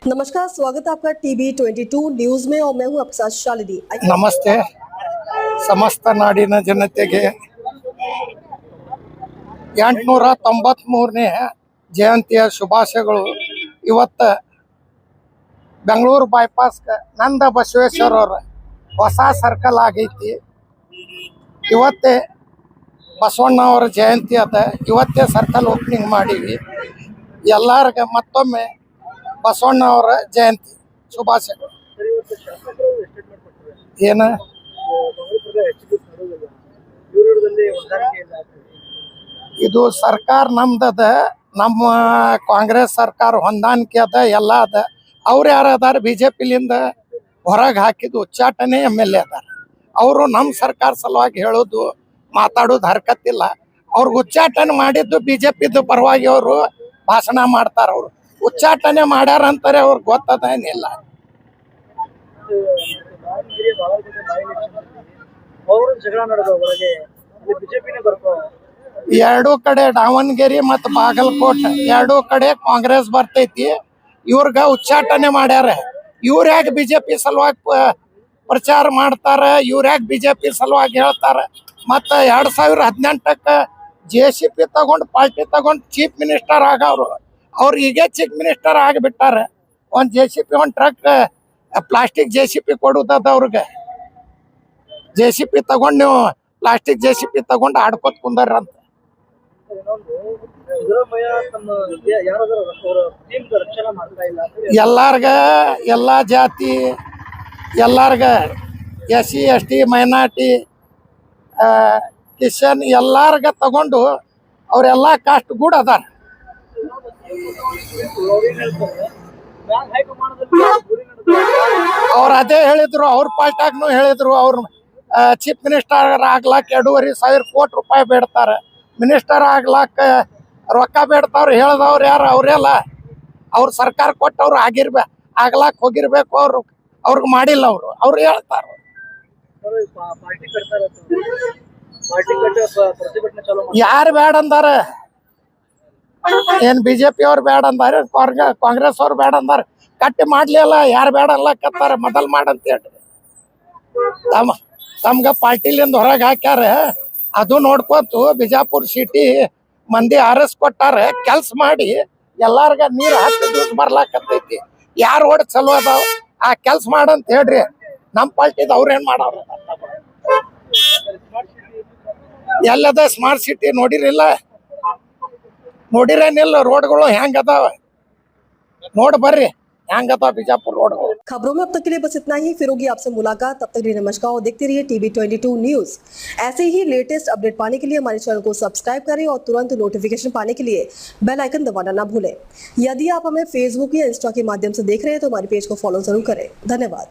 नमस्कार, स्वागत है आपका टीवी 22 न्यूज में और मैं हूं आपके साथ शालिनी। ನಮಸ್ತೆ ಸಮಸ್ತ ನಾಡಿನ ಜನತೆಗೆ 893ನೇ ಜಯಂತಿಯ ಶುಭಾಶಯಗಳು. ಇವತ್ತು ಬೆಂಗಳೂರು ಬೈಪಾಸ್ ನಂದ ಬಸವೇಶ್ವರ ಅವರ ಹೊಸ ಸರ್ಕಲ್ ಆಗೈತಿ. ಇವತ್ತೇ ಬಸವಣ್ಣ ಅವರ ಜಯಂತಿ ಅದ. ಇವತ್ತೇ ಸರ್ಕಲ್ ಓಪನಿಂಗ್ ಮಾಡೀವಿ. ಎಲ್ಲರಿಗೆ ಮತ್ತೊಮ್ಮೆ ಬಸವಣ್ಣ ಅವರ ಜಯಂತಿ ಶುಭಾಶಯಗಳು. ಏನ ಇದು ಸರ್ಕಾರ ನಮ್ದದ, ನಮ್ಮ ಕಾಂಗ್ರೆಸ್ ಸರ್ಕಾರ ಹೊಂದಾಣಿಕೆ ಅದ, ಎಲ್ಲ ಅದ. ಅವ್ರು ಯಾರು ಅದಾರ ಬಿಜೆಪಿಲಿಂದ ಹೊರಗೆ ಹಾಕಿದ್ದು ಉಚ್ಚಾಟನೆ MLA ಅದಾರ. ಅವರು ನಮ್ಮ ಸರ್ಕಾರ ಸಲುವಾಗಿ ಹೇಳೋದು ಮಾತಾಡೋದು ಹರ್ಕತ್ತಿಲ್ಲ. ಅವ್ರಿಗೆ ಉಚ್ಚಾಟನೆ ಮಾಡಿದ್ದು ಬಿಜೆಪಿದು ಪರವಾಗಿ ಅವರು ಭಾಷಣ ಮಾಡ್ತಾರ. ಅವರು ಉಚ್ಚಾಟನೆ ಮಾಡ್ಯಾರ ಅಂತಾರೆ, ಅವ್ರಿಗೆ ಗೊತ್ತದ ಏನಿಲ್ಲ. ಎರಡೂ ಕಡೆ ದಾವಣಗೆರೆ ಮತ್ತು ಬಾಗಲಕೋಟೆ ಎರಡೂ ಕಡೆ ಕಾಂಗ್ರೆಸ್ ಬರ್ತೈತಿ. ಇವ್ರಿಗೆ ಉಚ್ಚಾಟನೆ ಮಾಡ್ಯಾರ. ಇವ್ರ ಯಾಕೆ ಬಿಜೆಪಿ ಸಲುವಾಗಿ ಪ್ರಚಾರ ಮಾಡ್ತಾರ, ಇವ್ರ ಯಾಕೆ ಬಿಜೆಪಿ ಸಲುವಾಗಿ ಹೇಳ್ತಾರ. ಮತ್ತು 2018ಕ್ಕೆ JCP ತಗೊಂಡು ಪಾರ್ಟಿ ತಗೊಂಡು ಚೀಫ್ ಮಿನಿಸ್ಟರ್ ಆಗವ್ರು. ಅವ್ರು ಈಗ ಚೀಫ್ ಮಿನಿಸ್ಟರ್ ಆಗಿಬಿಟ್ಟಾರ. ಒಂದು JCP ಒಂದು ಟ್ರಕ್ ಪ್ಲಾಸ್ಟಿಕ್ JCP ಕೊಡುದದ ಅವ್ರಿಗೆ. JCP ತಗೊಂಡು ನೀವು ಪ್ಲಾಸ್ಟಿಕ್ JCP ತಗೊಂಡು ಆಡ್ಕೋತ ಕುಂದಾರಂತ. ಎಲ್ಲಾರ್ಗ ಎಲ್ಲ ಜಾತಿ ಎಲ್ಲಾರ್ಗ SC ST ಮೈನಾರಿಟಿ ಕಿಶನ್ ಎಲ್ಲಾರ್ಗ ತಗೊಂಡು ಅವರೆಲ್ಲ ಕಾಸ್ಟ್ ಕೂಡ ಅದಾರ. ಅವ್ರು ಅದೇ ಹೇಳಿದ್ರು, ಅವ್ರ ಪಾರ್ಟಿಯಾಗೂ ಹೇಳಿದ್ರು. ಅವ್ರು ಚೀಫ್ ಮಿನಿಸ್ಟರ್ ಆಗ್ಲಾಕ 2,500 ಕೋಟಿ ರೂಪಾಯಿ ಬೇಡ್ತಾರೆ. ಮಿನಿಸ್ಟರ್ ಆಗ್ಲಾಕ ರೊಕ್ಕ ಬೇಡ್ತಾವ್ರು. ಹೇಳ್ದವ್ರು ಯಾರು? ಅವರೆಲ್ಲ ಅವ್ರ ಸರ್ಕಾರ ಕೊಟ್ಟವ್ರು ಆಗ್ಲಾಕ ಹೋಗಿರ್ಬೇಕು. ಅವ್ರಿಗೆ ಮಾಡಿಲ್ಲ. ಅವ್ರು ಹೇಳ್ತಾರ. ಯಾರು ಬೇಡ ಅಂದಾರ? ಏನ್ BJP ಅವ್ರು ಬೇಡ ಅಂದಾರ, ಕಾಂಗ್ರೆಸ್ ಅವ್ರು ಬೇಡ ಅಂದಾರ? ಕಟ್ಟಿ ಮಾಡ್ಲಿಲ್ಲ. ಯಾರು ಬೇಡ ಅನ್ಲಕತ್ತಾರ? ಮೊದಲ್ ಮಾಡಂತ ಹೇಳಿ ತಮ್ಗ ಪಾರ್ಟಿಲಿಂದ ಹೊರಗೆ ಹಾಕ್ಯಾರ. ಅದು ನೋಡ್ಕೋತು ಬಿಜಾಪುರ ಸಿಟಿ ಮಂದಿ ಕೊಟ್ಟಾರ. ಕೆಲ್ಸ ಮಾಡಿ ಎಲ್ಲಾರ್ಗ ನೀರು ಹಾಕಿ ದುಡ್ಡು ಬರ್ಲಾಕತ್ತೈತಿ. ಯಾರು ಓಡ್ ಚಲೋ ಅದಾವ ಆ ಕೆಲ್ಸ ಮಾಡಂತ ಹೇಳ್ರಿ. ನಮ್ಮ ಪಾರ್ಟಿದ ಅವ್ರೇನ್ ಮಾಡವ್ರ? ಎಲ್ಲದ ಸ್ಮಾರ್ಟ್ ಸಿಟಿ ನೋಡಿರಿಲ್ಲ? ನೋಡಿರೇನಿಲ್ಲ? ರೋಡ್ಗಳು ಹೆಂಗ್ ಅದಾವ ನೋಡ್ ಬರ್ರಿ, ಹೆಂಗ್ ಅದಾವ ಬಿಜಾಪುರ ರೋಡ್ಗಳು. खबरों में अब तक के लिए बस इतना ही। फिर होगी आपसे मुलाकात। तब तक के लिए नमस्कार और देखते रहिए टीवी 22 न्यूज। ऐसे ही लेटेस्ट अपडेट पाने के लिए हमारे चैनल को सब्सक्राइब करें और तुरंत नोटिफिकेशन पाने के लिए बेल आइकन दबाना ना भूलें। यदि आप हमें फेसबुक या इंस्टा के माध्यम से देख रहे हैं तो हमारे पेज को फॉलो जरूर करें। धन्यवाद।